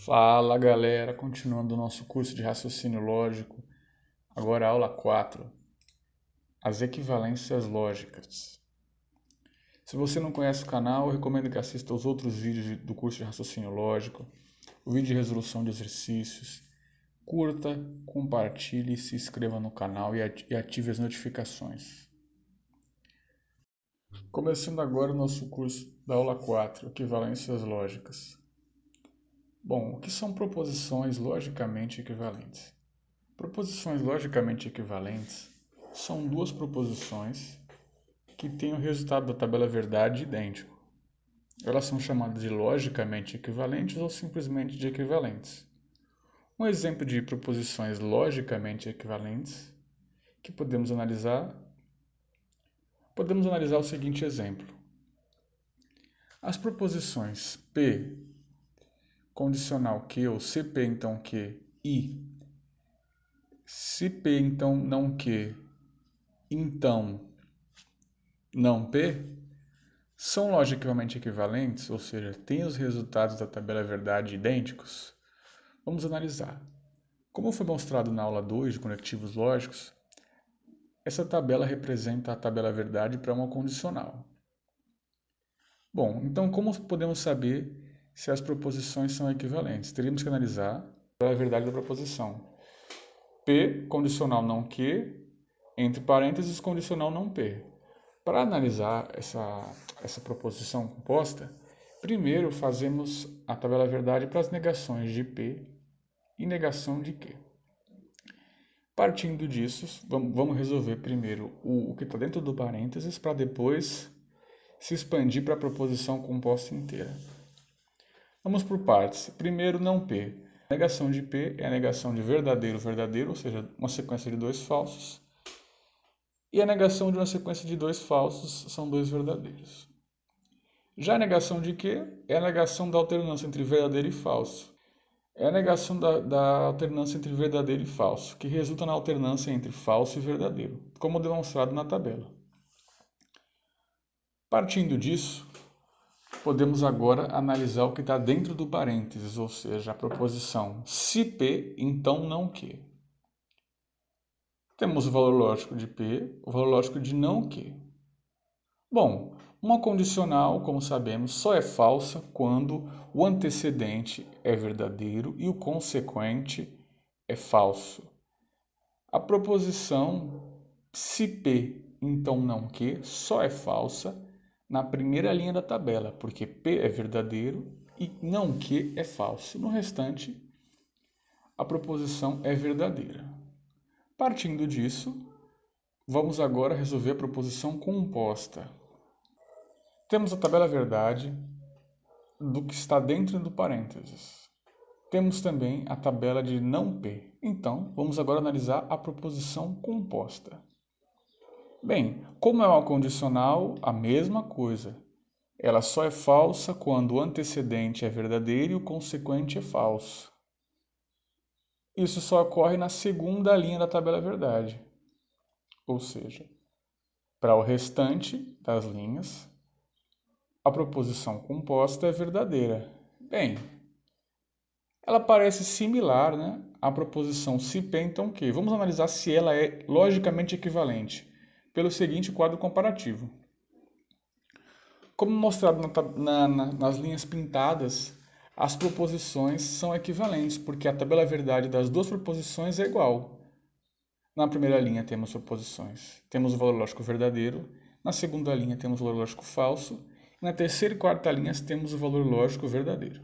Fala galera, continuando o nosso curso de raciocínio lógico, agora a aula 4, as equivalências lógicas. Se você não conhece o canal, eu recomendo que assista os outros vídeos do curso de raciocínio lógico, o vídeo de resolução de exercícios. Curta, compartilhe, se inscreva no canal e ative as notificações. Começando agora o nosso curso da aula 4, equivalências lógicas. Bom, o que são proposições logicamente equivalentes? Proposições logicamente equivalentes são duas proposições que têm o resultado da tabela verdade idêntico. Elas são chamadas de logicamente equivalentes ou simplesmente de equivalentes. Um exemplo de proposições logicamente equivalentes que podemos analisar o seguinte exemplo. As proposições P, condicional que ou CP então que e se P então não que, então não P, são logicamente equivalentes, ou seja, têm os resultados da tabela verdade idênticos? Vamos analisar. Como foi mostrado na aula 2 de conectivos lógicos, essa tabela representa a tabela verdade para uma condicional. Bom, então como podemos saber se as proposições são equivalentes? Teríamos que analisar a tabela verdade da proposição. P, condicional não que, entre parênteses, condicional não P. Para analisar essa proposição composta, primeiro fazemos a tabela verdade para as negações de P e negação de Q. Partindo disso, vamos resolver primeiro o que está dentro do parênteses para depois se expandir para a proposição composta inteira. Vamos por partes. Primeiro, não P. A negação de P é a negação de verdadeiro, verdadeiro, ou seja, uma sequência de dois falsos. E a negação de uma sequência de dois falsos são dois verdadeiros. Já a negação de Q é a negação da alternância entre verdadeiro e falso. É a negação da alternância entre verdadeiro e falso, que resulta na alternância entre falso e verdadeiro, como demonstrado na tabela. Partindo disso, podemos agora analisar o que está dentro do parênteses, ou seja, a proposição se P, então não Q. Temos o valor lógico de P, o valor lógico de não Q. Bom, uma condicional, como sabemos, só é falsa quando o antecedente é verdadeiro e o consequente é falso. A proposição se P, então não Q, só é falsa na primeira linha da tabela, porque P é verdadeiro e não Q é falso. No restante, a proposição é verdadeira. Partindo disso, vamos agora resolver a proposição composta. Temos a tabela verdade do que está dentro do parênteses. Temos também a tabela de não P. Então, vamos agora analisar a proposição composta. Bem, como é uma condicional, a mesma coisa. Ela só é falsa quando o antecedente é verdadeiro e o consequente é falso. Isso só ocorre na segunda linha da tabela verdade. Ou seja, para o restante das linhas, a proposição composta é verdadeira. Bem, ela parece similar, né, à proposição se P, então Q. Vamos analisar se ela é logicamente equivalente pelo seguinte quadro comparativo. Como mostrado nas linhas pintadas, as proposições são equivalentes, porque a tabela verdade das duas proposições é igual. Na primeira linha temos proposições, temos o valor lógico verdadeiro, na segunda linha temos o valor lógico falso, e na terceira e quarta linhas temos o valor lógico verdadeiro.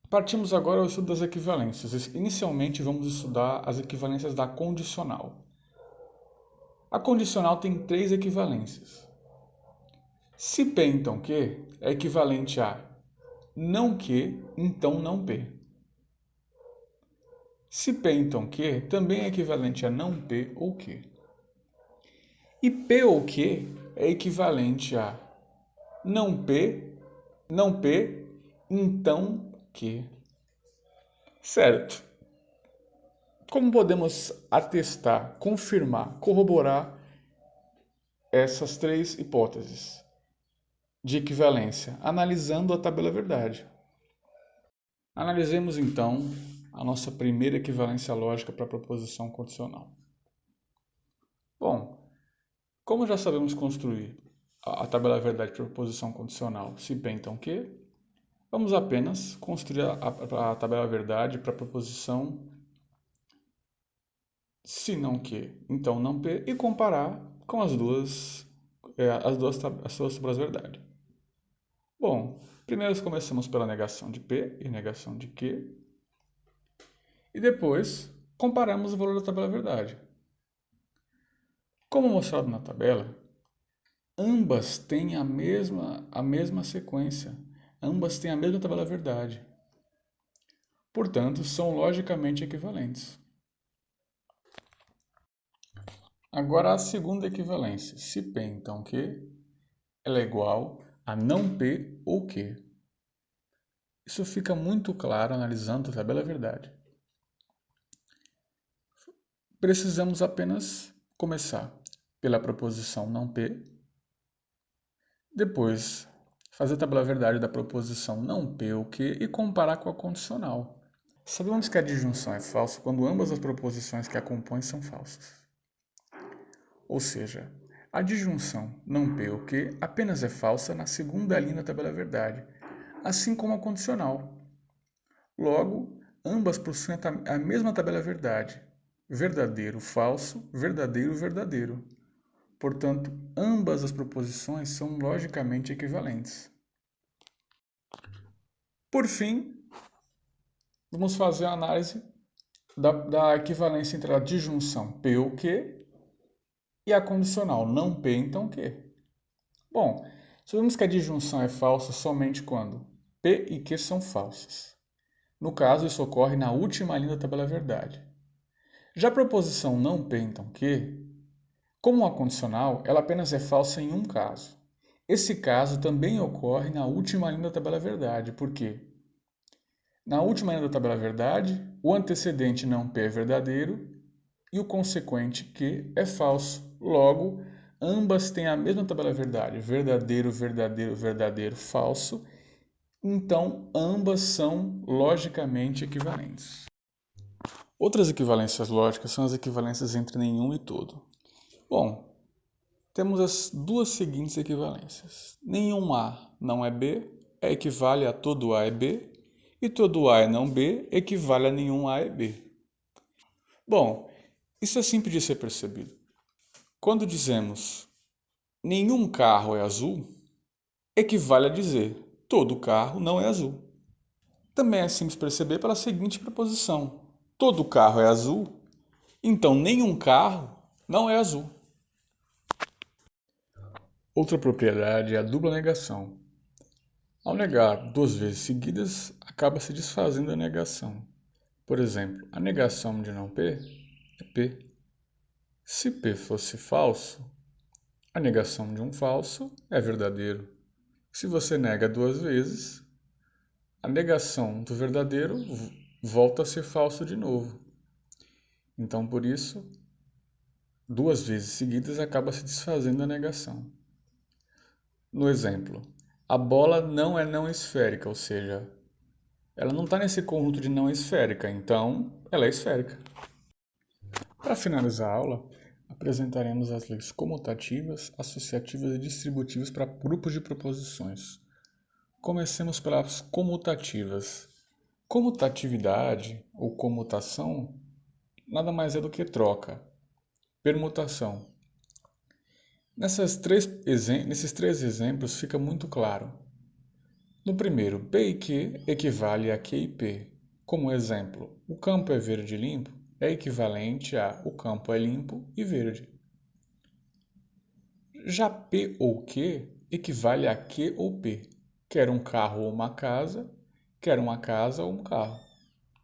Partimos agora ao estudo das equivalências. Inicialmente vamos estudar as equivalências da condicional. A condicional tem três equivalências. Se P então Q é equivalente a não Q, então não P. Se P então Q também é equivalente a não P ou Q. E P ou Q é equivalente a não P, então Q. Certo. Como podemos atestar, confirmar, corroborar essas três hipóteses de equivalência? Analisando a tabela verdade. Analisemos então a nossa primeira equivalência lógica para a proposição condicional. Bom, como já sabemos construir a tabela verdade para a proposição condicional se P então Q, vamos apenas construir a tabela verdade para a proposição se não Q, então não P, e comparar com as duas tabelas verdade. Bom, primeiro começamos pela negação de P e negação de Q, e depois comparamos o valor da tabela verdade. Como mostrado na tabela, ambas têm a mesma sequência, ambas têm a mesma tabela verdade. Portanto, são logicamente equivalentes. Agora a segunda equivalência, se P então Q, ela é igual a não P ou Q. Isso fica muito claro analisando a tabela verdade. Precisamos apenas começar pela proposição não P, depois fazer a tabela verdade da proposição não P ou Q e comparar com a condicional. Sabemos que a disjunção é falsa quando ambas as proposições que a compõem são falsas. Ou seja, a disjunção não P ou Q apenas é falsa na segunda linha da tabela verdade, assim como a condicional. Logo, ambas possuem a mesma tabela verdade, verdadeiro, falso, verdadeiro, verdadeiro. Portanto, ambas as proposições são logicamente equivalentes. Por fim, vamos fazer a análise da equivalência entre a disjunção P ou Q e a condicional não P, então Q. Bom, sabemos que a disjunção é falsa somente quando P e Q são falsas. No caso, isso ocorre na última linha da tabela verdade. Já a proposição não P, então Q, como a condicional, ela apenas é falsa em um caso. Esse caso também ocorre na última linha da tabela verdade, porque na última linha da tabela verdade, o antecedente não P é verdadeiro e o consequente Q é falso. Logo, ambas têm a mesma tabela verdade, verdadeiro, verdadeiro, verdadeiro, falso. Então, ambas são logicamente equivalentes. Outras equivalências lógicas são as equivalências entre nenhum e todo. Bom, temos as duas seguintes equivalências. Nenhum A não é B equivale a todo A é B, e todo A é não B equivale a nenhum A é B. Bom, isso é simples de ser percebido. Quando dizemos nenhum carro é azul, equivale a dizer todo carro não é azul. Também é simples perceber pela seguinte proposição: todo carro é azul, então nenhum carro não é azul. Outra propriedade é a dupla negação. Ao negar duas vezes seguidas, acaba se desfazendo a negação. Por exemplo, a negação de não P é P. Se P fosse falso, a negação de um falso é verdadeiro. Se você nega duas vezes, a negação do verdadeiro volta a ser falso de novo. Então, por isso, duas vezes seguidas acaba se desfazendo a negação. No exemplo, a bola não é não esférica, ou seja, ela não está nesse conjunto de não esférica, então ela é esférica. Para finalizar a aula, apresentaremos as leis comutativas, associativas e distributivas para grupos de proposições. Comecemos pelas comutativas. Comutatividade ou comutação nada mais é do que troca, permutação. Nesses três exemplos fica muito claro. No primeiro, P e Q equivale a Q e P. Como exemplo, o campo é verde limpo é equivalente a o campo é limpo e verde. Já P ou Q equivale a Q ou P, quer um carro ou uma casa, quer uma casa ou um carro,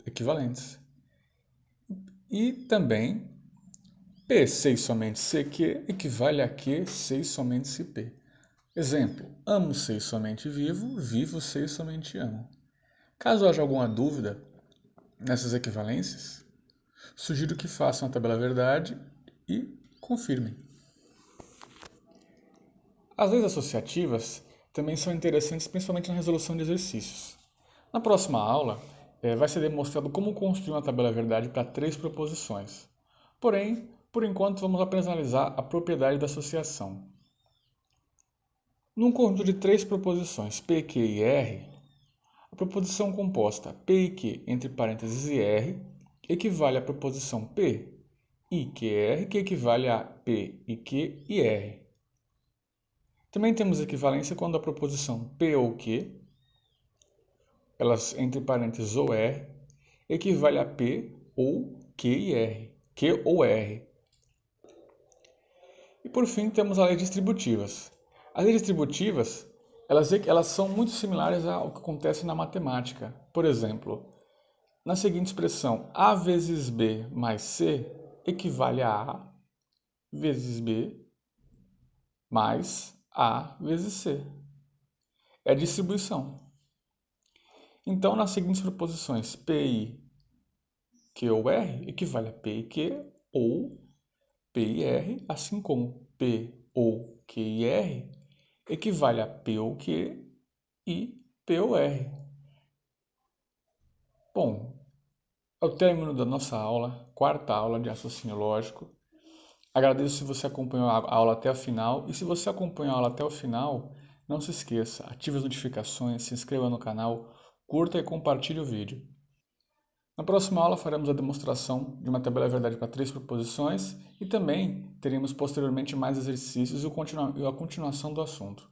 equivalentes. E também P 6 somente CQ equivale a Q 6 somente CP. Exemplo, amo 6 somente vivo, vivo 6 somente amo. Caso haja alguma dúvida nessas equivalências, sugiro que façam a tabela verdade e confirmem. As leis associativas também são interessantes, principalmente na resolução de exercícios. Na próxima aula, vai ser demonstrado como construir uma tabela verdade para 3 proposições. Porém, por enquanto, vamos apenas analisar a propriedade da associação. Num conjunto de 3 proposições P, Q e R, a proposição composta P e Q entre parênteses e R equivale à proposição P e QR, que equivale a P e Q e R. Também temos equivalência quando a proposição P ou Q, elas entre parênteses ou R, equivale a P ou Q e R, Q ou R. E por fim temos as leis distributivas. As leis distributivas, elas são muito similares ao que acontece na matemática. Por exemplo, na seguinte expressão, A vezes B mais C equivale a A vezes B mais A vezes C. É a distribuição. Então, nas seguintes proposições, P e Q ou R equivale a P e Q ou P e R, assim como P ou Q e R equivale a P ou Q e P ou R. Bom, ao término da nossa aula, quarta aula de raciocínio lógico, agradeço se você acompanhou a aula até o final e se você acompanhou a aula até o final, não se esqueça, ative as notificações, se inscreva no canal, curta e compartilhe o vídeo. Na próxima aula faremos a demonstração de uma tabela verdade para 3 proposições e também teremos posteriormente mais exercícios e a continuação do assunto.